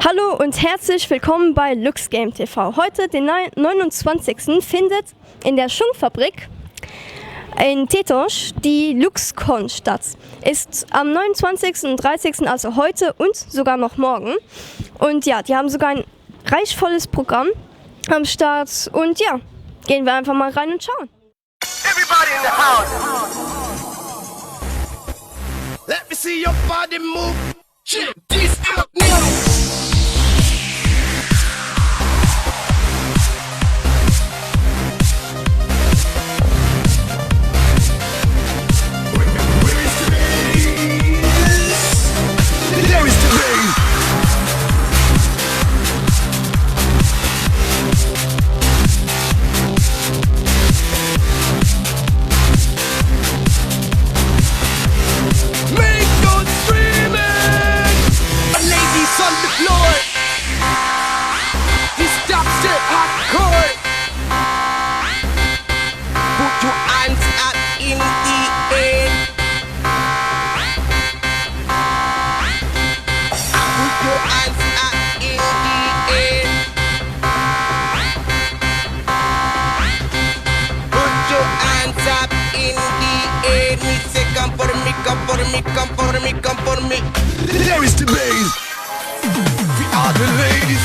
Hallo und herzlich willkommen bei LuxGame TV. Heute, den 29. findet in der Schungfabrik in Tétange die LuxCon statt. Ist am 29. und 30. also heute und sogar noch morgen. Und ja, die haben sogar ein reichvolles Programm am Start. Und ja, gehen wir einfach mal rein und schauen. Everybody in the house. Let me see your body move. Shit, this out now. Come for me. There is the bass. We are the ladies.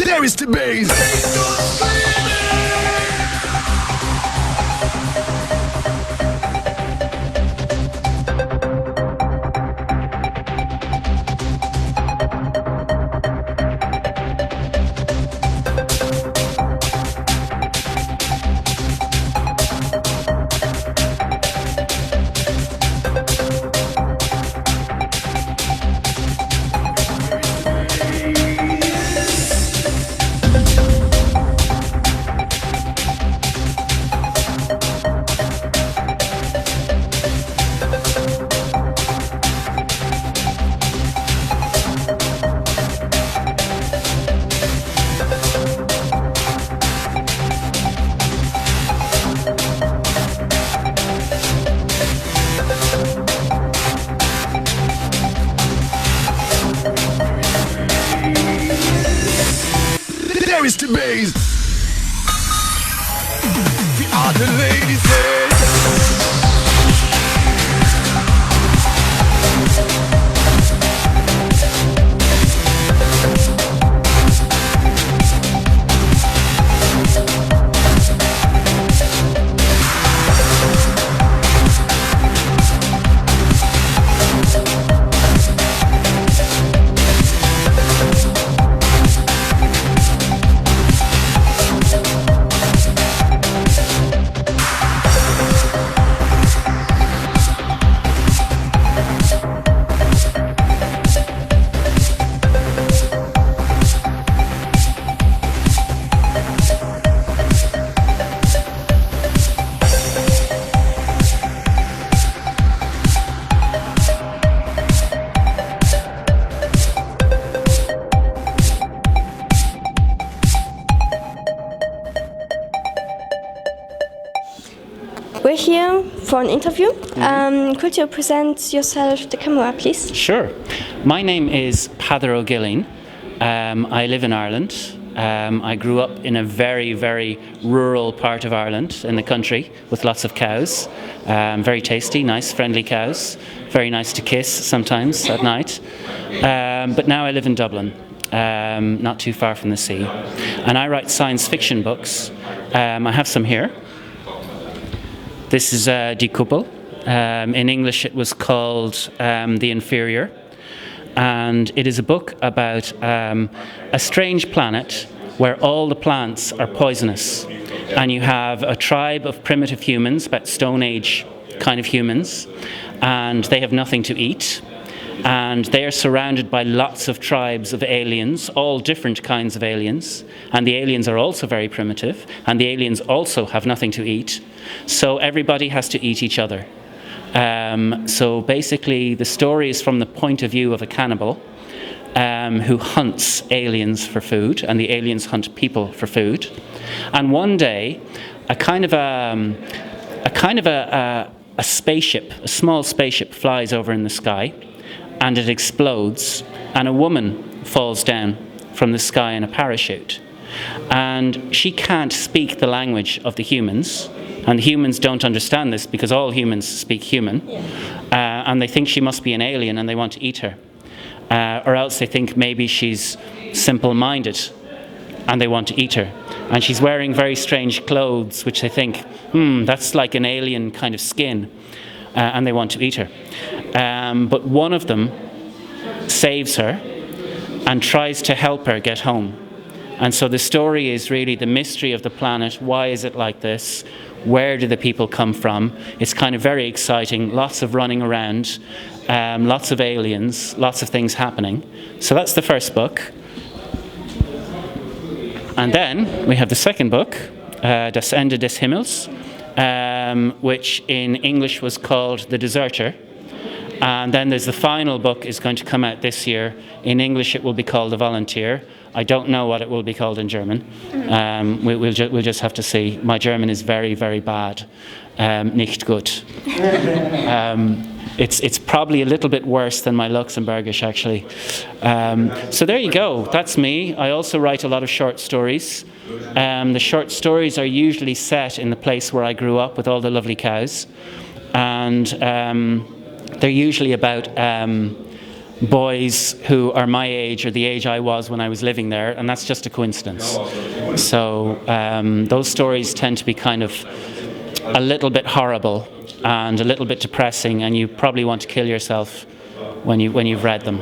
There is the bass. There is the bass. We are the ladies. We're here for an interview. Could you present yourself to the camera, please? Sure. My name is Peadar O'Gilleen. I live in Ireland. I grew up in a very, very rural part of Ireland in the country with lots of cows. Very tasty, nice, friendly cows. Very nice to kiss sometimes at night. But now I live in Dublin, not too far from the sea. And I write science fiction books. I have some here. This is Die Kuppel. In English it was called The Inferior. And it is a book about a strange planet where all the plants are poisonous. And you have a tribe of primitive humans, about Stone Age kind of humans, and they have nothing to eat. and they are surrounded by lots of tribes of aliens, all different kinds of aliens, and the aliens are also very primitive, and the aliens also have nothing to eat, so everybody has to eat each other. So basically the story is from the point of view of a cannibal who hunts aliens for food, and the aliens hunt people for food. And one day, a spaceship, a small spaceship, flies over in the sky, and it explodes, and a woman falls down from the sky in a parachute. And she can't speak the language of the humans, and the humans don't understand this because all humans speak human, and they think she must be an alien and they want to eat her. Or else they think maybe she's simple-minded and they want to eat her. And she's wearing very strange clothes, which they think, that's like an alien kind of skin, and they want to eat her. But one of them saves her and tries to help her get home. And so the story is really the mystery of the planet. Why is it like this? Where do the people come from? It's kind of very exciting, lots of running around, lots of aliens, lots of things happening. So that's the first book. And then we have the second book, Das Ende des Himmels, which in English was called The Deserter. And then there's the final book is going to come out this year. In English it will be called The Volunteer. I don't know what it will be called in German. We'll just have to see. My German is very, very bad. Nicht gut. It's probably a little bit worse than my Luxembourgish, actually. So there you go. That's me. I also write a lot of short stories. The short stories are usually set in the place where I grew up with all the lovely cows. And they're usually about boys who are my age or the age I was when I was living there, and that's just a coincidence. So those stories tend to be kind of a little bit horrible and a little bit depressing, and you probably want to kill yourself when you've read them.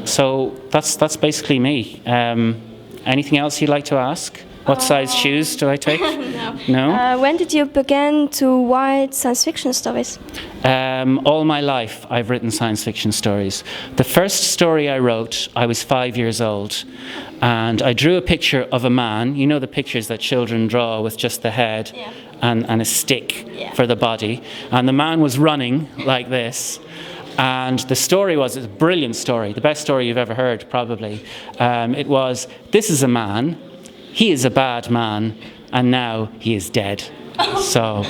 So that's basically me. Anything else you'd like to ask? What size shoes do I take? No? When did you begin to write science fiction stories? All my life I've written science fiction stories. The first story I wrote, I was 5 years old, and I drew a picture of a man. You know the pictures that children draw with just the head and a stick for the body. And the man was running like this. And the story was a brilliant story, the best story you've ever heard, probably. It was, this is a man, he is a bad man, and now he is dead. So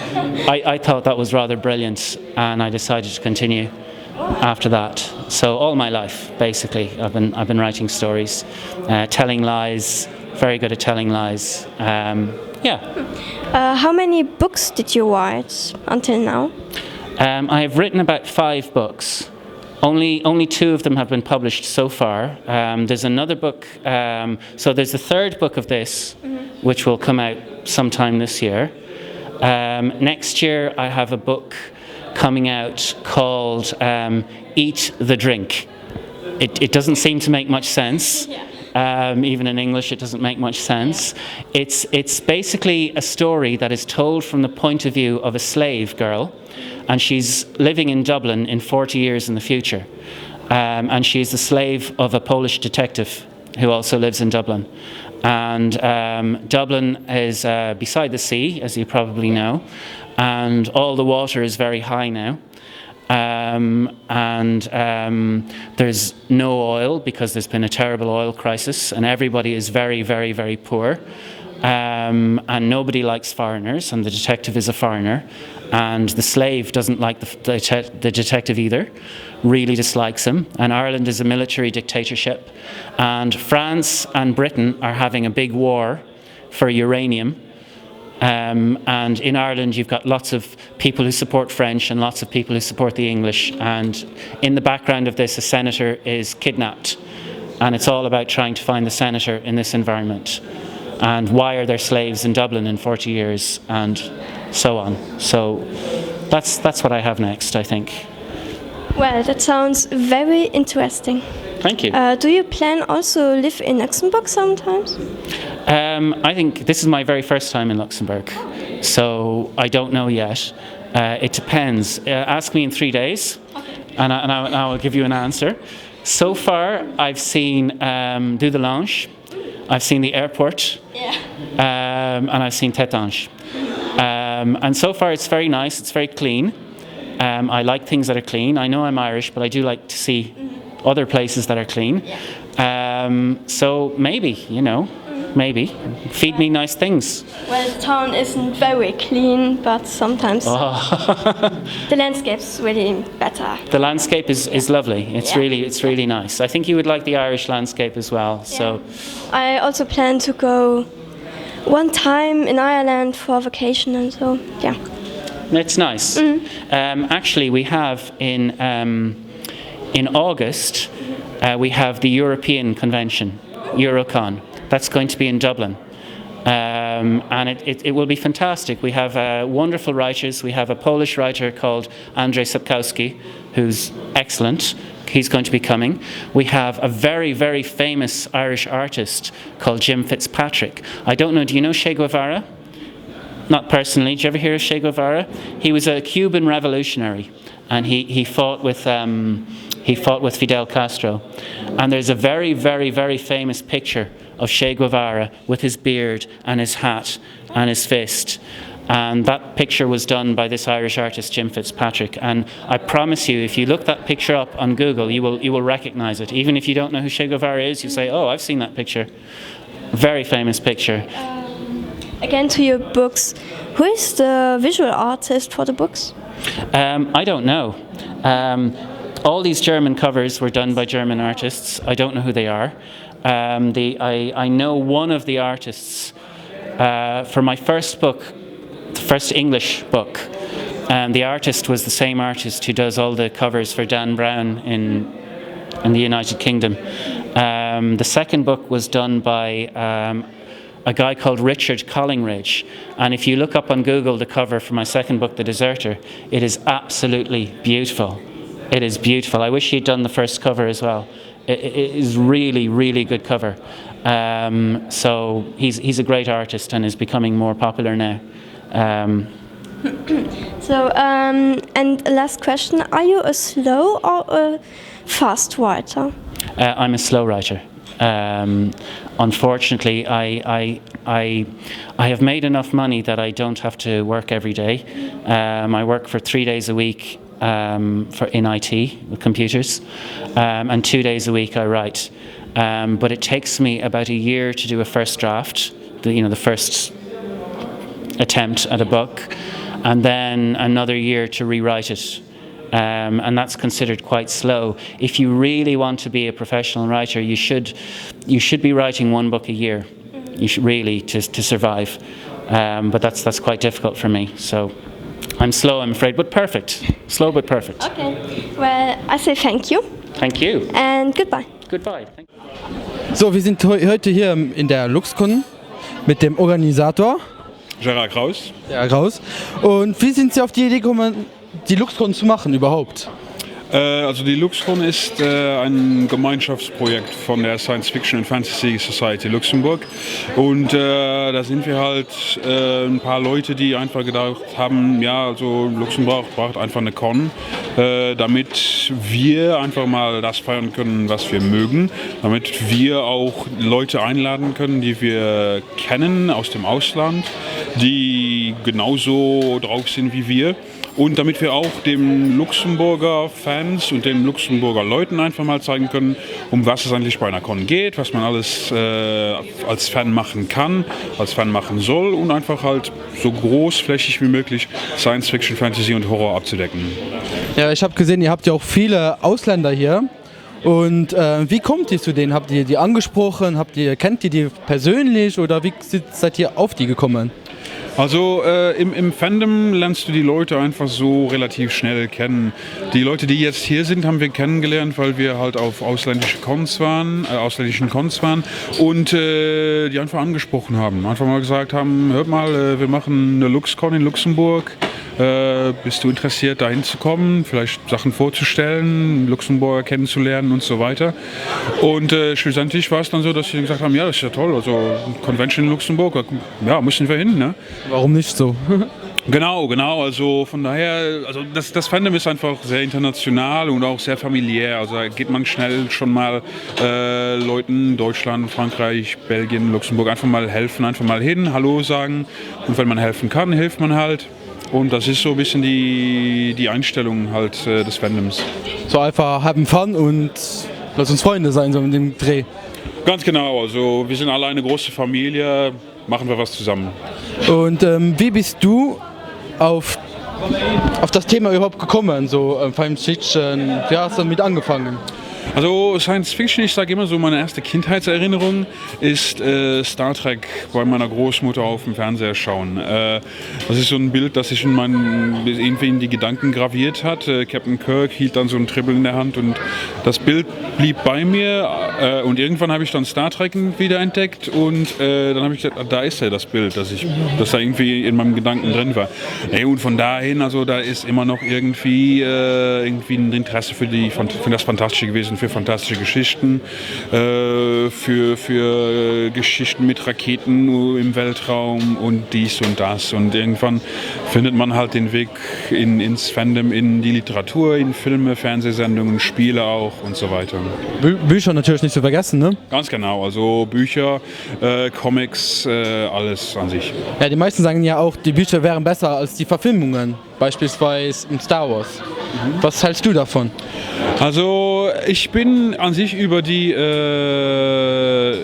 I thought that was rather brilliant, and I decided to continue after that. So all my life, basically, I've been writing stories, telling lies, very good at telling lies. How many books did you write until now? I have written about 5 books. Only 2 of them have been published so far. There's another book, so there's the 3rd book of this, which will come out sometime this year. Next year I have a book coming out called Eat the Drink. It doesn't seem to make much sense. Even in English it doesn't make much sense. It's basically a story that is told from the point of view of a slave girl, and she's living in Dublin in 40 years in the future. And she's the slave of a Polish detective who also lives in Dublin. And Dublin is beside the sea, as you probably know, and all the water is very high now. There's no oil because there's been a terrible oil crisis, and everybody is very, very, very poor. And nobody likes foreigners, and the detective is a foreigner, and the slave doesn't like the detective either, really dislikes him, and Ireland is a military dictatorship, and France and Britain are having a big war for uranium. And in Ireland you've got lots of people who support French and lots of people who support the English, and in the background of this a senator is kidnapped, and it's all about trying to find the senator in this environment, and why are there slaves in Dublin in 40 years, and so on. So that's what I have next, I think. Well, that sounds very interesting. Thank you. Do you plan also live in Luxembourg sometimes? I think this is my very first time in Luxembourg, so I don't know yet. It depends. Ask me in 3 days, and I will give you an answer. So far, I've seen Do the Lounge, I've seen the airport, and I've seen Tétange. And so far, it's very nice. It's very clean. I like things that are clean. I know I'm Irish, but I do like to see other places that are clean. So maybe, maybe. Feed me nice things. Well, the town isn't very clean, but sometimes the landscape's really better. The landscape is lovely. It's really nice. I think you would like the Irish landscape as well. Yeah. So I also plan to go one time in Ireland for vacation and so, yeah. it's nice. Actually, we have in August, we have the European Convention, Eurocon. That's going to be in Dublin. And it will be fantastic. We have wonderful writers. We have a Polish writer called Andrzej Sapkowski, who's excellent. He's going to be coming. We have a very, very famous Irish artist called Jim Fitzpatrick. I don't know, do you know Che Guevara? Not personally. Did you ever hear of Che Guevara? He was a Cuban revolutionary, and he fought with Fidel Castro. And there's a very, very, very famous picture of Che Guevara with his beard and his hat and his fist. And that picture was done by this Irish artist, Jim Fitzpatrick. And I promise you, if you look that picture up on Google, you will recognize it. Even if you don't know who Che Guevara is, you say, oh, I've seen that picture. Very famous picture. Again, to your books, who is the visual artist for the books? I don't know. All these German covers were done by German artists. I don't know who they are. I know one of the artists for my first book, the first English book. The artist was the same artist who does all the covers for Dan Brown in the United Kingdom. The second book was done by a guy called Richard Collingridge. And if you look up on Google the cover for my second book, The Deserter, it is absolutely beautiful. It is beautiful. I wish he'd done the first cover as well. It is really, really good cover. So he's a great artist and is becoming more popular now. And last question, are you a slow or a fast writer? I'm a slow writer. Unfortunately, I have made enough money that I don't have to work every day. I work for 3 days a week in IT with computers, and 2 days a week I write. But it takes me about a year to do a first draft, the first attempt at a book, and then another year to rewrite it. And that's considered quite slow. If you really want to be a professional writer, you should be writing one book a year. You should really to survive. But that's quite difficult for me. So I'm slow, I'm afraid, but perfect. Slow but perfect. Okay. Well, I say thank you. Thank you. And goodbye. Goodbye. Thank you. So, wir sind heute hier in der LuxCon mit dem Organisator. Gerard Kraus. Ja, Kraus. Und wie sind Sie auf die Idee gekommen, die LuxCon zu machen überhaupt? Also die LuxCon ist ein Gemeinschaftsprojekt von der Science Fiction and Fantasy Society Luxemburg. Und da sind wir halt ein paar Leute, die einfach gedacht haben, ja, also Luxemburg braucht einfach eine Con, damit wir einfach mal das feiern können, was wir mögen. Damit wir auch Leute einladen können, die wir kennen aus dem Ausland, die genauso drauf sind wie wir. Und damit wir auch dem Luxemburger Fans und den Luxemburger Leuten einfach mal zeigen können, um was es eigentlich bei einer Con geht, was man alles als Fan machen kann, als Fan machen soll und einfach halt so großflächig wie möglich Science Fiction, Fantasy und Horror abzudecken. Ja, ich habe gesehen, ihr habt ja auch viele Ausländer hier. Und wie kommt ihr zu denen? Habt ihr die angesprochen? Kennt ihr die persönlich oder wie seid ihr auf die gekommen? Also im Fandom lernst du die Leute einfach so relativ schnell kennen. Die Leute, die jetzt hier sind, haben wir kennengelernt, weil wir halt auf ausländischen Cons waren und die einfach angesprochen haben. Einfach mal gesagt haben, hört mal, wir machen eine LuxCon in Luxemburg. Bist du interessiert, da hinzukommen, vielleicht Sachen vorzustellen, Luxemburger kennenzulernen und so weiter. Und schlussendlich war es dann so, dass sie gesagt haben, ja, das ist ja toll, also Convention in Luxemburg, ja, müssen wir hin, ne? Warum nicht so? Genau, also von daher, also das Fandom ist einfach sehr international und auch sehr familiär. Also da geht man schnell schon mal Leuten in Deutschland, Frankreich, Belgien, Luxemburg einfach mal helfen, einfach mal hin, Hallo sagen. Und wenn man helfen kann, hilft man halt. Und das ist so ein bisschen die Einstellung halt des Fandoms. So einfach haben Fun und lass uns Freunde sein, so in dem Dreh. Ganz genau, also wir sind alle eine große Familie, machen wir was zusammen. Und wie bist du auf das Thema überhaupt gekommen? So Science Fiction, wie hast du damit angefangen? Also Science Fiction, ich sage immer so, meine erste Kindheitserinnerung ist Star Trek bei meiner Großmutter auf dem Fernseher schauen. Das ist so ein Bild, das sich irgendwie in die Gedanken graviert hat. Captain Kirk hielt dann so ein Tribbel in der Hand und das Bild blieb bei mir. Und irgendwann habe ich dann Star Trek wieder entdeckt und dann habe ich gesagt, da ist ja das Bild, das da irgendwie in meinem Gedanken drin war. Und von dahin, also da ist immer noch irgendwie ein Interesse für das Fantastische gewesen, für fantastische Geschichten, für Geschichten mit Raketen im Weltraum und dies und das. Und irgendwann findet man halt den Weg ins Fandom, in die Literatur, in Filme, Fernsehsendungen, Spiele auch und so weiter. Bücher natürlich nicht zu vergessen, ne? Ganz genau, also Bücher, Comics, alles an sich. Ja, die meisten sagen ja auch, die Bücher wären besser als die Verfilmungen, beispielsweise in Star Wars. Was hältst du davon? Also ich bin an sich über die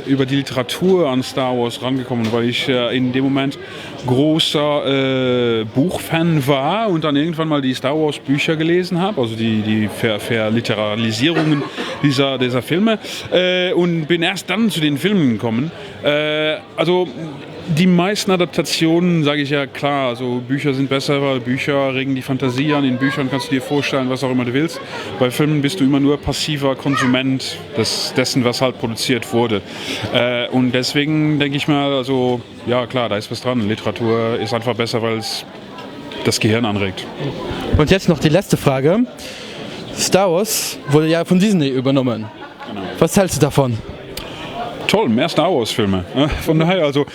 Literatur an Star Wars rangekommen, weil ich in dem Moment großer Buchfan war und dann irgendwann mal die Star Wars Bücher gelesen habe, also die Verliteralisierungen dieser Filme und bin erst dann zu den Filmen gekommen. Also die meisten Adaptationen, sage ich ja klar, also Bücher sind besser, weil Bücher regen die Fantasie an. In Büchern kannst du dir vorstellen, was auch immer du willst. Bei Filmen bist du immer nur passiver Konsument dessen, was halt produziert wurde. Und deswegen denke ich mal, also ja klar, da ist was dran. Literatur ist einfach besser, weil es das Gehirn anregt. Und jetzt noch die letzte Frage. Star Wars wurde ja von Disney übernommen. Genau. Was hältst du davon? Toll, mehr Star Wars Filme. Von daher, also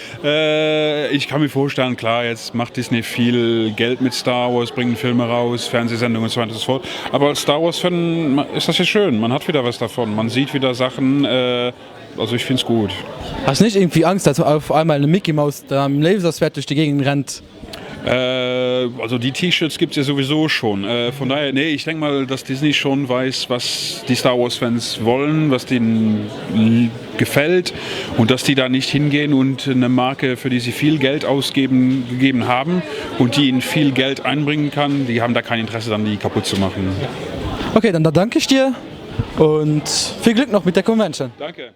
ich kann mir vorstellen, klar, jetzt macht Disney viel Geld mit Star Wars, bringen Filme raus, Fernsehsendungen und so weiter und so fort. Aber als Star Wars Fan ist das ja schön, man hat wieder was davon, man sieht wieder Sachen, also ich finde es gut. Hast du nicht irgendwie Angst, dass auf einmal eine Mickey Maus da am Laserschwert durch die Gegend rennt? Also die T-Shirts gibt es ja sowieso schon. Von daher, nee, ich denke mal, dass Disney schon weiß, was die Star Wars-Fans wollen, was denen gefällt und dass die da nicht hingehen und eine Marke, für die sie viel Geld gegeben haben und die ihnen viel Geld einbringen kann, die haben da kein Interesse, dann die kaputt zu machen. Okay, dann da danke ich dir und viel Glück noch mit der Convention. Danke.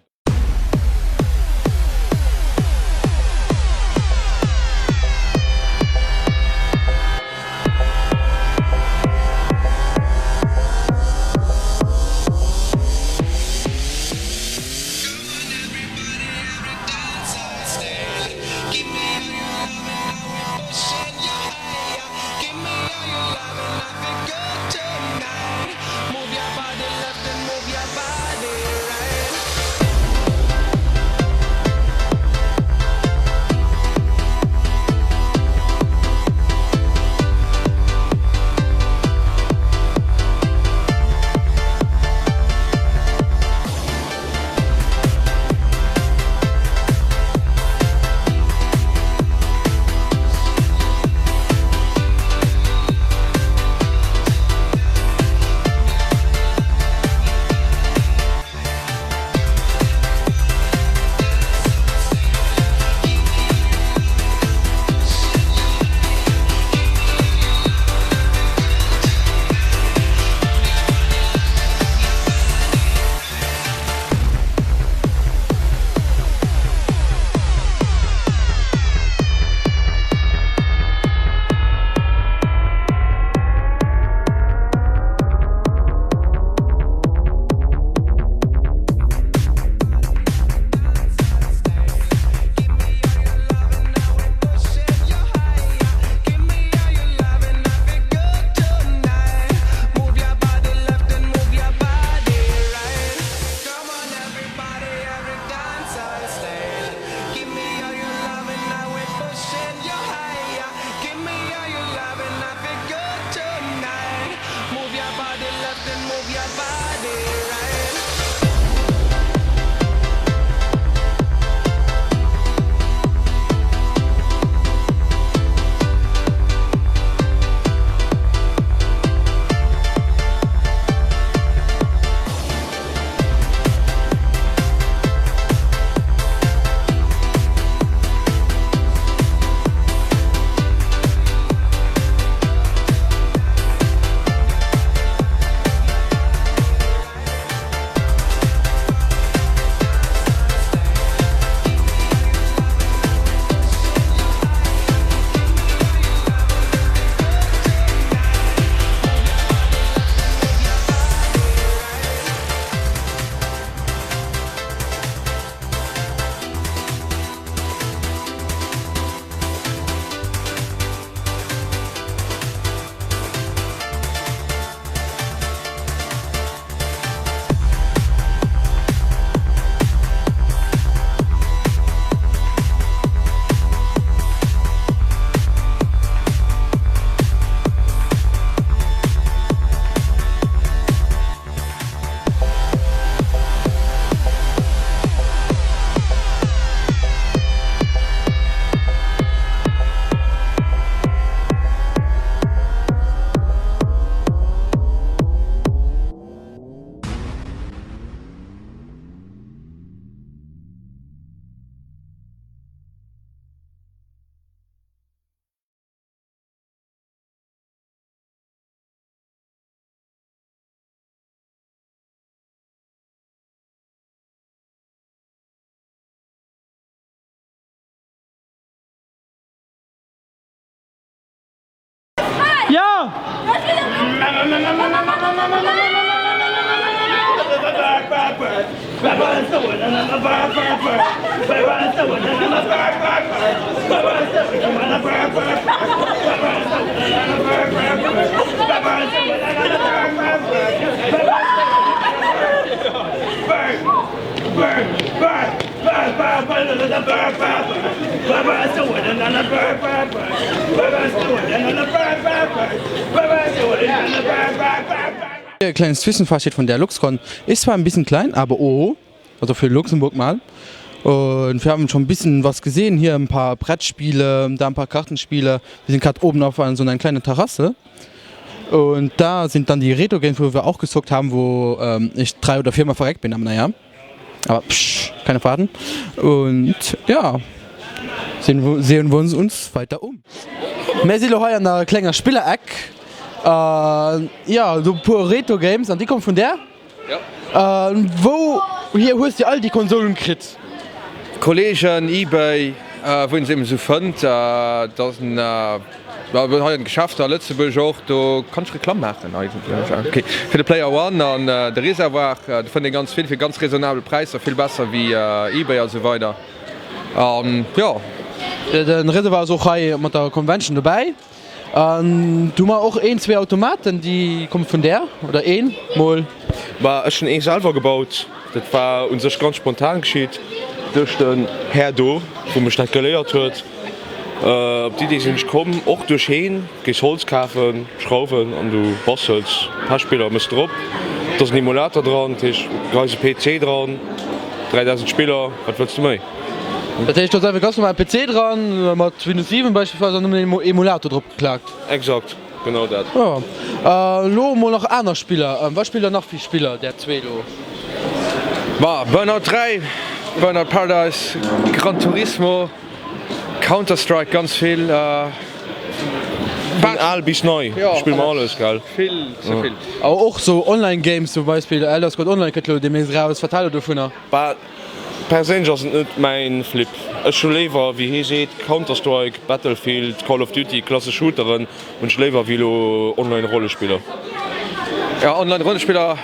Ja! Ein kleines Zwischenfazit von der LuxCon ist zwar ein bisschen klein, aber also für Luxemburg mal. Und wir haben schon ein bisschen was gesehen, hier ein paar Brettspiele, da ein paar Kartenspiele. Wir sind gerade oben auf so einer kleinen Terrasse. Und da sind dann die Retro-Games, wo wir auch gezockt haben, wo ich 3 oder 4 Mal verreckt bin, aber naja. Aber keine Faden. Und ja, sehen wir uns weiter um. Wir sind heute an einer kleinen Spielereck. Ja, so pure Retro-Games, und die kommen von der? Ja. Hier holst du all die Konsolen gekriegt? Kollegen, eBay, wo sie eben so finden, das sind, wir haben heute geschafft, Lëtzebuerg auch, du kannst Reklam machen eigentlich. Okay. Für den Player One und der Reservoir, du findest ganz viel für ganz raisonable Preise, viel besser wie eBay und so weiter. Ja. Der Reservoir ist auch hier mit der Convention dabei. Du hast auch 1, 2 Automaten, die kommen von der? Oder ein? Mal? War ist schon selber gebaut. Das war uns ganz spontan geschieht. Durch den Herr do, wo man nicht gelehrt hat. Die sind gekommen, auch durch hin, gehst Holz kaufen, schrauben und du bastelst. Ein paar Spieler müssen drauf. Da ist ein Emulator dran, da ist ein PC dran, 3000 Spieler, was willst du mehr? Das heißt, du hast einfach ganz normal einen PC dran, mit Windows 7 beispielsweise, und einen Emulator drauf geklagt. Exakt, genau das. Ja. Lo mal noch andere Spieler. Was spielt noch viele Spieler, der 2 Lo? Burnout 3, Burnout Paradise, Gran Turismo, Counter-Strike, ganz viel. Von alt bis neu, Ja, spielen wir alles, gell? Viel, so viel. Aber auch so Online-Games, zum Beispiel Elder Scrolls Online, demnächst raus, verteilt davon. Persönlich ist nicht mein Flip. Ich schon lieber, wie ihr seht, Counter-Strike, Battlefield, Call of Duty, klasse Shooterin und ich lieber wie Online-Rollenspieler. Ja, Online-Rollenspieler,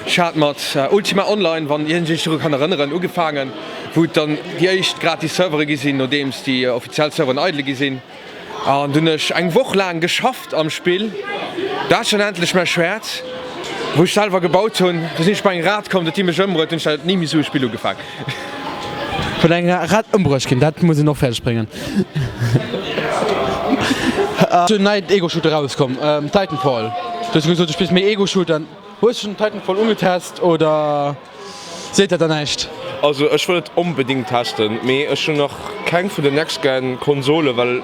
ich hatte mit Ultima Online, wenn ich mich daran erinnere, angefangen, wo dann die echt gratis Server gesehen, nachdem es die offiziellen Server in Eidle gesehen. Und dann habe ich eine Woche lang geschafft am Spiel. Da ist schon endlich mein Schwert, wo ich selber gebaut habe. Da sind ich bei einem Rad gekommen, der Team ist umgebracht und ich habe nie mehr so ein Spiel angefangen. Von einem Rad umgebracht, das muss ich noch fertig bringen. So ein neues Ego-Shooter rauskommen, Titanfall. Du hast gesagt, du spielst mit Ego-Shooter. Wo ist schon Titanfall umgetestet oder seht ihr da nicht? Also ich will es unbedingt testen, aber ich schon noch kein von der Next-Gen-Konsole, weil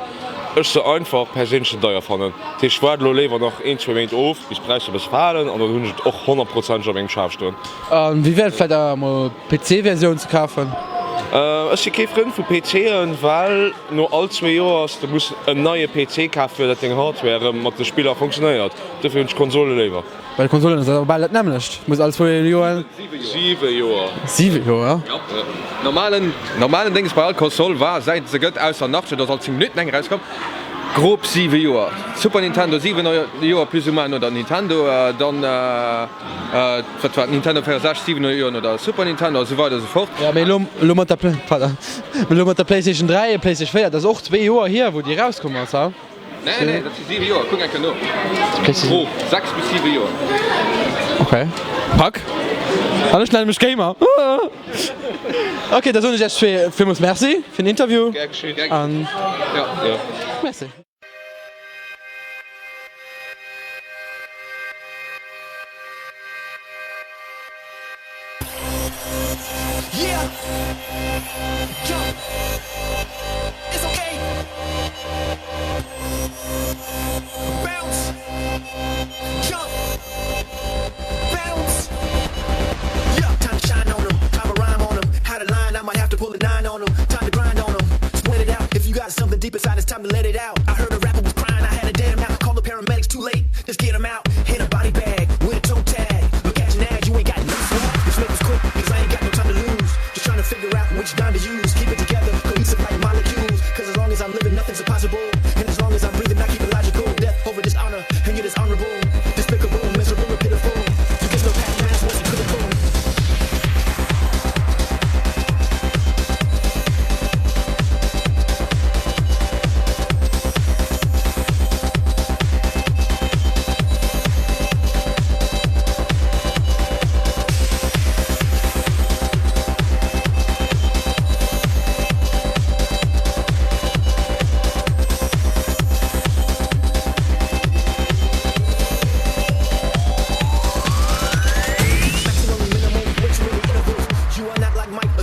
ich so einfach persönlich teuer fand. Ich warte lieber noch 1-2 Monate auf, bis Preise fallen und dann habe ich auch 100% schon wegen Scharfstunden. Wie wäre vielleicht auch mal PC-Version zu kaufen? Ich bin kein Freund von PC, weil nur alle 2 Jahre muss ein neuer PC kaufen, das Ding Hardware mit dem Spieler funktioniert. Dafür habe ich Konsole lieber. Bei der Konsole ist das aber bald nämlich. Muss alle 2 Jahre. 7 Jahre. 7 Jahre? Ja. Normalen Ding bei allen Konsolen war, seit sie geht aus der Nacht, dass als 10 Minuten lang rauskommt, grob 7 Jahre. Super Nintendo 7 Jahre plus ou moins oder Nintendo, dann Nintendo 64 7 Jahre oder Super Nintendo und so weiter und so fort. Ja, aber mit der PlayStation 3, PlayStation 4, das ist auch 2 Jahre hier, wo die rauskommen. Also. Nein, das sind 7 Jahre, guck einfach nur. Grob, 6 bis 7 Jahre. Okay. Pack. Alles schnell mit Gamer. Okay, das ist jetzt für uns. Merci für das Interview. Gern geschehen. Ja. Merci. Yeah. Jump. It's okay. Bounce. Jump. Bounce. Yeah. Time to shine on them. Time to rhyme on them. How to line, I might have to pull a 9 on them. Time to grind on them. Sweat it out. If you got something deep inside, it's time to let it out. I heard a rapper was crying. I had to dead him out. Call the paramedics, too late. Just get him out. Hit a body bag with a toe tag. Look at your nag, you ain't got no swag. This nigga's quick, because I ain't got no time to lose. Just trying to figure out which dime to use. Keep it together, cohesive like molecules. Because as long as I'm living, nothing's impossible. And as long as I'm breathing, I keep it logical. Death over this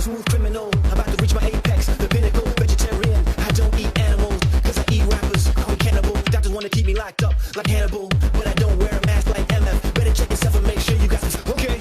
smooth criminal. I'm about to reach my apex, the pinnacle. Vegetarian, I don't eat animals, cause I eat rappers. I'm a cannibal. Doctors wanna keep me locked up like Hannibal, but I don't wear a mask like MF. Better check yourself and make sure you got some. Okay.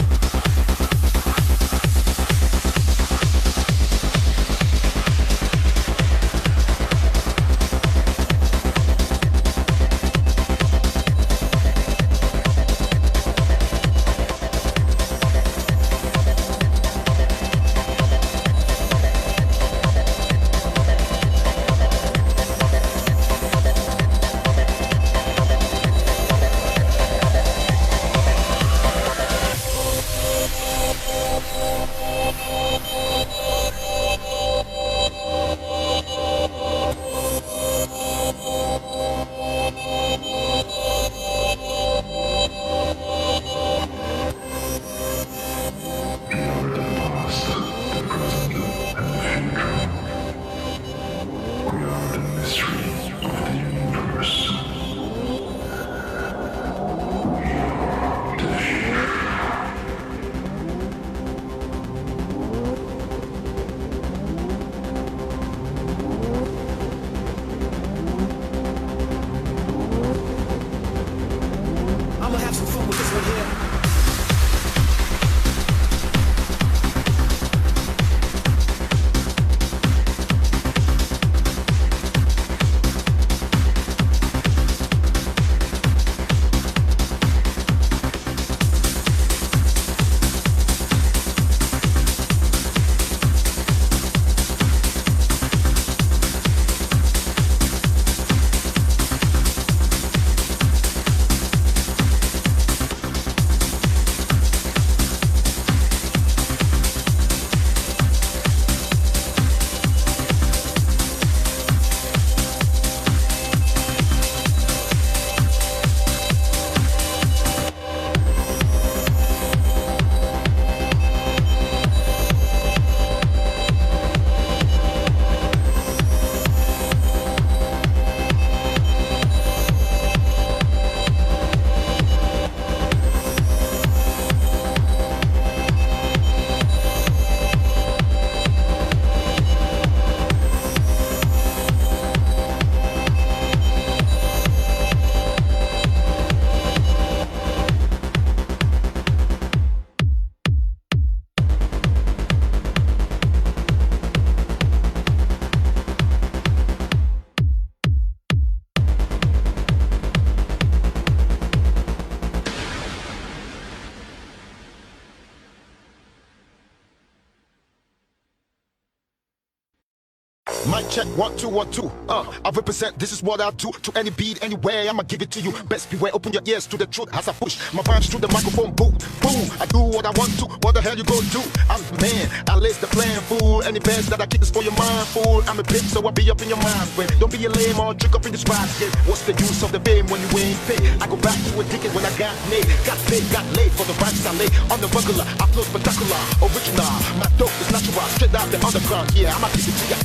Mic check, 1, 2, 1, 2. I represent, this is what I do. To any beat, anywhere, I'ma give it to you. Best beware, open your ears to the truth as I push my rhymes through the microphone. Boom, boom. I do what I want to. What the hell you gonna do? I'm the man, I lace the plan, fool. Any bands that I keep is for your mind, fool. I'm a bitch, so I be up in your mind. When don't be a lame or trick up in this ride. Yeah. What's the use of the fame when you ain't paid? I go back to a ticket when I got made. Got paid, got laid for the rhymes I lay. On the regular, I flow spectacular, original. My dope is natural, straight out the underground. Yeah, I'ma give it to ya.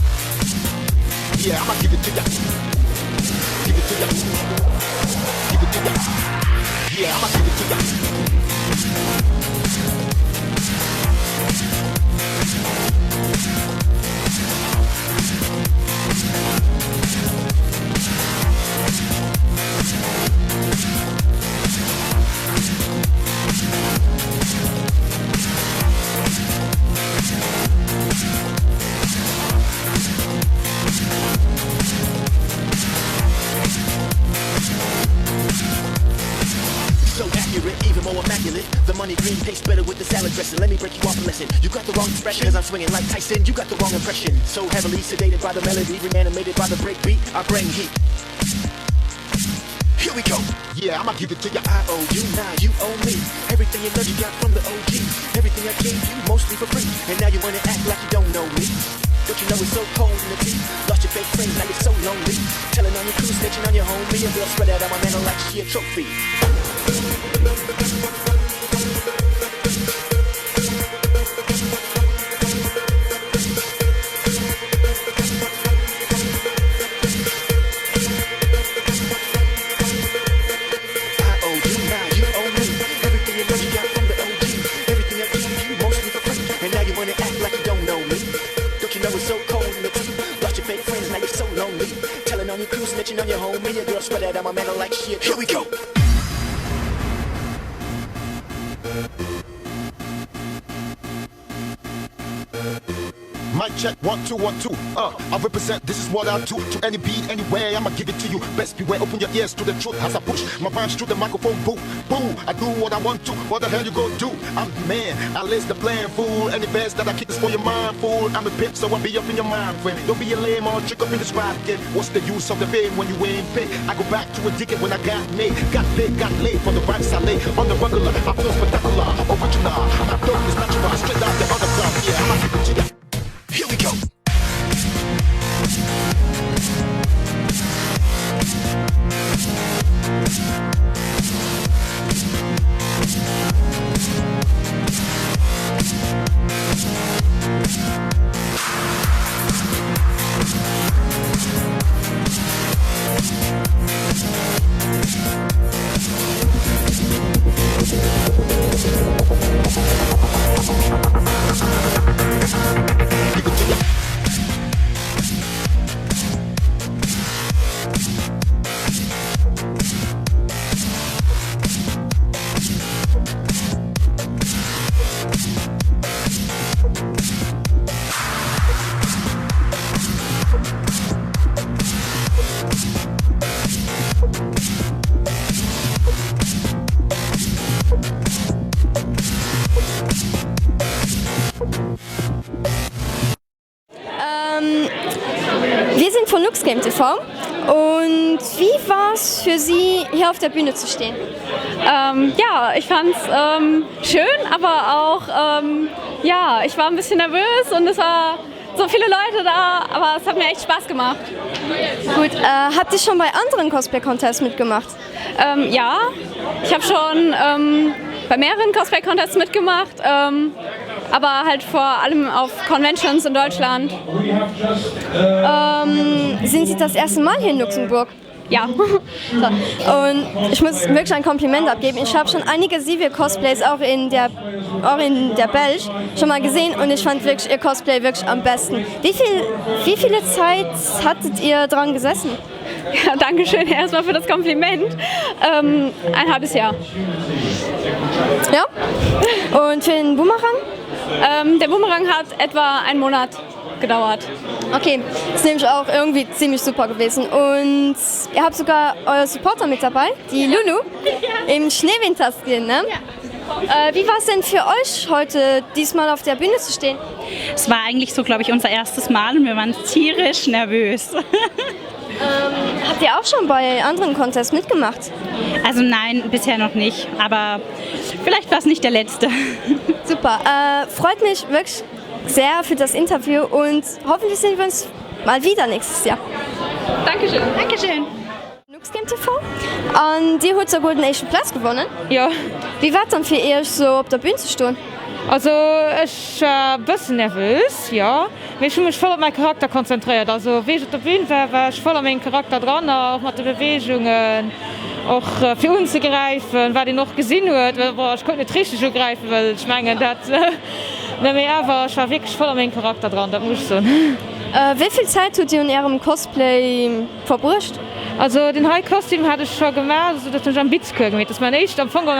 Yeah, I'ma give it to ya. Give it to ya. Give it to ya. Yeah, I'ma give it to ya. The money green tastes better with the salad dressing. Let me break you off a lesson. You got the wrong expression, cause I'm swinging like Tyson. You got the wrong impression. So heavily sedated by the melody, reanimated by the breakbeat. I bring heat. Here we go. Yeah, I'ma give it to ya. I owe you, now you owe me. Everything you know you got from the OG. Everything I gave you, mostly for free. And now you wanna act like you don't know me. Don't you know it's so cold in the teeth? Lost your fake friends, now you're so lonely. Telling on your crew, snitching on your homie. And we'll spread out on my mantle like she a trophy. Everything I gave you, mostly for free. And now you wanna act like you don't know me. you know it's so cold in the teeth. Lost your fake friends, now you're so lonely. Telling on your crew, snitching on your homie. Your girl sweat out my man like shit. Here we go. Mic check, 1, 2, 1, 2. I represent, this is what I do. To any beat, anywhere, I'ma give it to you. Best beware, open your ears to the truth as I push my rhymes through the microphone. Boo, boo, I do what I want to. What the hell you gonna do? I'm the man, I lace the plan, fool. Any verse that I kick is for your mind, fool. I'm a pimp, so I'll be up in your mind, friend. Don't be a lame or trick up in this rap again. What's the use of the fame when you ain't paid? I go back to a decade when I got made. Got paid, got laid for the rhymes I lay. On the regular, I feel spectacular, original. My dope is natural, straight out the underground. Yeah, I'ma keep it to ya. Here we go. Wir sind von LuxGameTV und wie war es für Sie, hier auf der Bühne zu stehen? Ja, ich fand es schön, aber auch, ja, ich war ein bisschen nervös und es war so viele Leute da, aber es hat mir echt Spaß gemacht. Gut, habt ihr schon bei anderen Cosplay-Contests mitgemacht? Ja, ich habe schon bei mehreren Cosplay-Contests mitgemacht, aber halt vor allem auf Conventions in Deutschland. Sind Sie das erste Mal hier in Luxemburg? Ja. So. Und ich muss wirklich ein Kompliment abgeben. Ich habe schon einige Sivir-Cosplays auch in der Belge schon mal gesehen und ich fand wirklich Ihr Cosplay wirklich am besten. Wie viele Zeit hattet ihr dran gesessen? Ja, danke schön erstmal für das Kompliment. Ein halbes Jahr. Ja? Und für den Boomerang? Der Boomerang hat etwa einen Monat gedauert. Okay, das ist nämlich auch irgendwie ziemlich super gewesen. Und ihr habt sogar euer Supporter mit dabei, die Lulu, im Schneewinterskin, ne? Ja. Wie war es denn für euch heute, diesmal auf der Bühne zu stehen? Es war eigentlich so, glaube ich, unser erstes Mal und wir waren tierisch nervös. Habt ihr auch schon bei anderen Contests mitgemacht? Also nein, bisher noch nicht, aber vielleicht war es nicht der letzte. Super, freut mich wirklich sehr für das Interview und hoffentlich sehen wir uns mal wieder nächstes Jahr. Dankeschön. Dankeschön. LuxGameTV, und die hat sogar den ersten Platz gewonnen. Ja. Wie war es dann für euch, so auf der Bühne zu stehen? Also ich war ein bisschen nervös, ja. Ich habe mich voll auf meinen Charakter konzentriert. Also wie ich auf der Bühne war ich voll an meinen Charakter dran, auch mit den Bewegungen. Auch für uns zu greifen, weil ich noch gesehen habe, weil ich konnte nicht richtig greifen, weil ich meine, ich war wirklich voll an meinen Charakter dran, das muss ich sagen. Wie viel Zeit habt ihr in Ihrem Cosplay verbracht? Also den High-Kostüm hatte ich schon gemacht, also dass ich am Witzkur gemacht habe. Das ist mein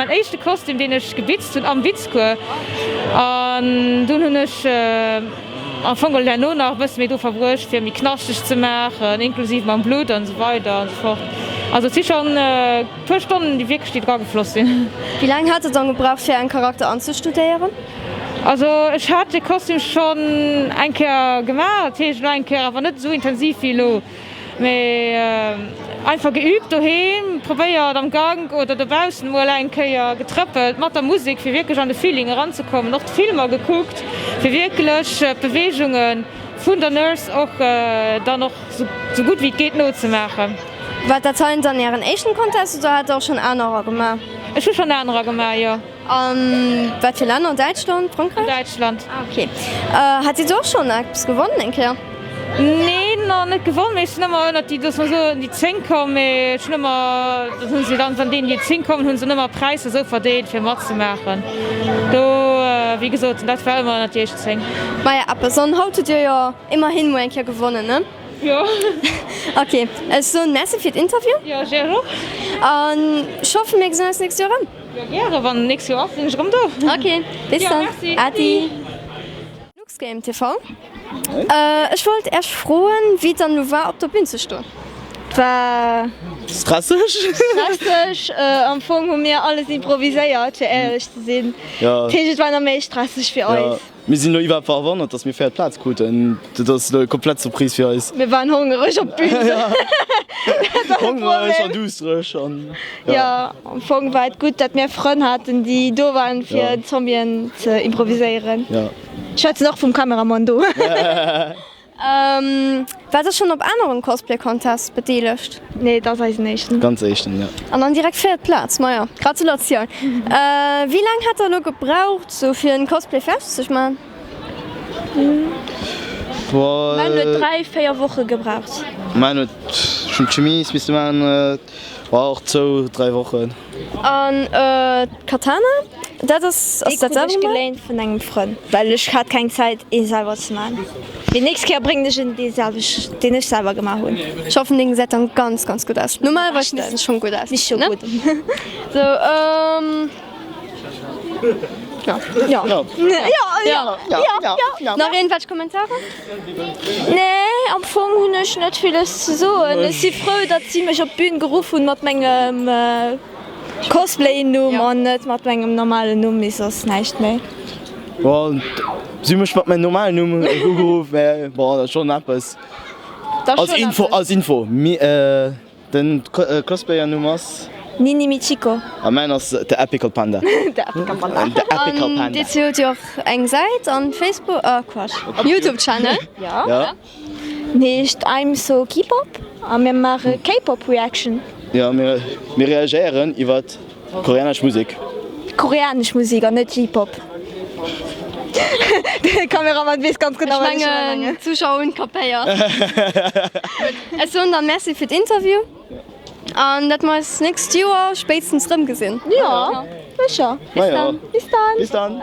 erster Kostüm, den ich gewitzt habe am Witzkur. Und dann habe ich am Anfang nur noch ein bisschen mehr verbracht, für mich knaschig zu machen, inklusive meinem Blut und so weiter und so fort. Also es sind schon 2 Stunden, die wirklich dran geflossen sind. Wie lange hat es dann gebraucht, für einen Charakter anzustudieren? Also ich hatte das Kostüm schon ein Jahr gemacht, aber nicht so intensiv wie lo. Einfach geübt daheim, probiert am Gang oder draußen mal ein Jahr getröppelt, mit der Musik, für wirklich an die Feeling ranzukommen. Noch die Filme geguckt, für wirklich Bewegungen von der Nurse auch dann noch so gut wie es geht noch zu machen. War das dann Ihren ersten Contest oder hat er auch schon andere gemacht? Ich habe schon andere gemacht, ja. Was für Länder? Deutschland, Frankreich? Deutschland. Okay. Hat sie doch schon etwas gewonnen, denke ich? Nein, noch nicht gewonnen, ich bin immer, die das so in die 10 kommen, schlimmer, sind sie dann von denen, die 10 kommen, haben sie immer Preise so verdient, für Mord zu machen. Da, wie gesagt, das war immer natürlich 10. Maja, aber so ein Haut dir ja immerhin mal ein Jahr gewonnen, ne? Ja. Okay, also so ein Messe für das Interview. Ja, sehr gut. Und ich hoffe, wir sehen uns nächstes Jahr ran. Ja, gerne, wenn nächstes Jahr bin ich rum da. Okay, bis ja, dann. Merci. Adi. LuxGame TV. Ich wollte erst fragen, wie dann du war, auf der Bühne zu stehen. War stressig. Stressig. Am Anfang haben wir alles improvisiert, für ehrlich zu sein. Ja. Das war noch mehr stressig für Ja. uns. Wir sind noch überhaupt verwundert, dass wir für den Platz gut und das ist eine komplett Surprise für uns. Wir waren hungrig auf der Bühne. Ja. Hungrig und durstig. Ja, am Anfang war es gut, dass wir Freunde hatten, die da waren, für Zombien zu improvisieren. Ja. Ich hatte noch vom Kameramann da. War das schon auf anderen Cosplay-Contests beteiligt? Nee, das weiß ich nicht. Ganz echt, ja. Und dann direkt vierter Platz, naja, Gratulation. Wie lange hat er noch gebraucht, so für ein Cosplay fertig zu machen? Wir haben nur 3-4 Wochen gebraucht. Meine schon Chemise, bis man war auch 2-3 Wochen. Und Katana? Das ist aus der Ich gelernt von einem Freund, weil ich hatte keine Zeit, ihn selber zu machen. Die nächste Jahr bringe ich den ich selber gemacht habe. Ich hoffe, den sieht dann ganz, ganz gut aus. Normalerweise sieht es schon gut aus. Nicht schon ne? gut. So, ja. Ja. Ja. Noch irgendwelche Kommentare? Nee, am Anfang habe ich nicht vieles zu sagen. Ich bin froh, dass sie mich auf die Bühne gerufen haben mit meinem Cosplay-Namen und nicht mit meinem normalen Namen. Ist das nicht mehr. Boah, sie mich mit meinem normalen Namen gerufen, boah, das ist schon etwas. Als Info. Den Cosplayer-Nummer ist Nini Michiko. meiner ist der Epical Panda. Der Epical Panda. Der Epical Und Panda. jetzt hört ihr auch eine Seite an Facebook, Quatsch, YouTube-Channel. Ja. Nicht I'm so K-Pop, aber wir machen K-Pop-Reaction. Ja, wir reagieren über koreanische Musik. Koreanische Musik, nicht K-Pop. Der Kameramann weiß ganz genau, was ich meine. Zuschauer und kapiert. Also, und dann merci für das Interview. Und das wir uns nächstes Jahr spätestens drin gesehen. Ja, sicher. Bis dann. Bis dann. Bis dann.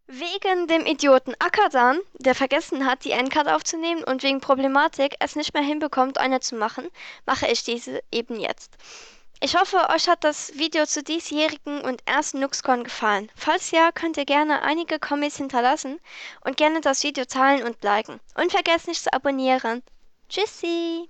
Wegen dem Idioten Akadan, der vergessen hat, die Endcard aufzunehmen und wegen Problematik es nicht mehr hinbekommt, eine zu machen, mache ich diese eben jetzt. Ich hoffe, euch hat das Video zu diesjährigen und ersten LuxCon gefallen. Falls ja, könnt ihr gerne einige Kommis hinterlassen und gerne das Video teilen und liken. Und vergesst nicht zu abonnieren. Tschüssi!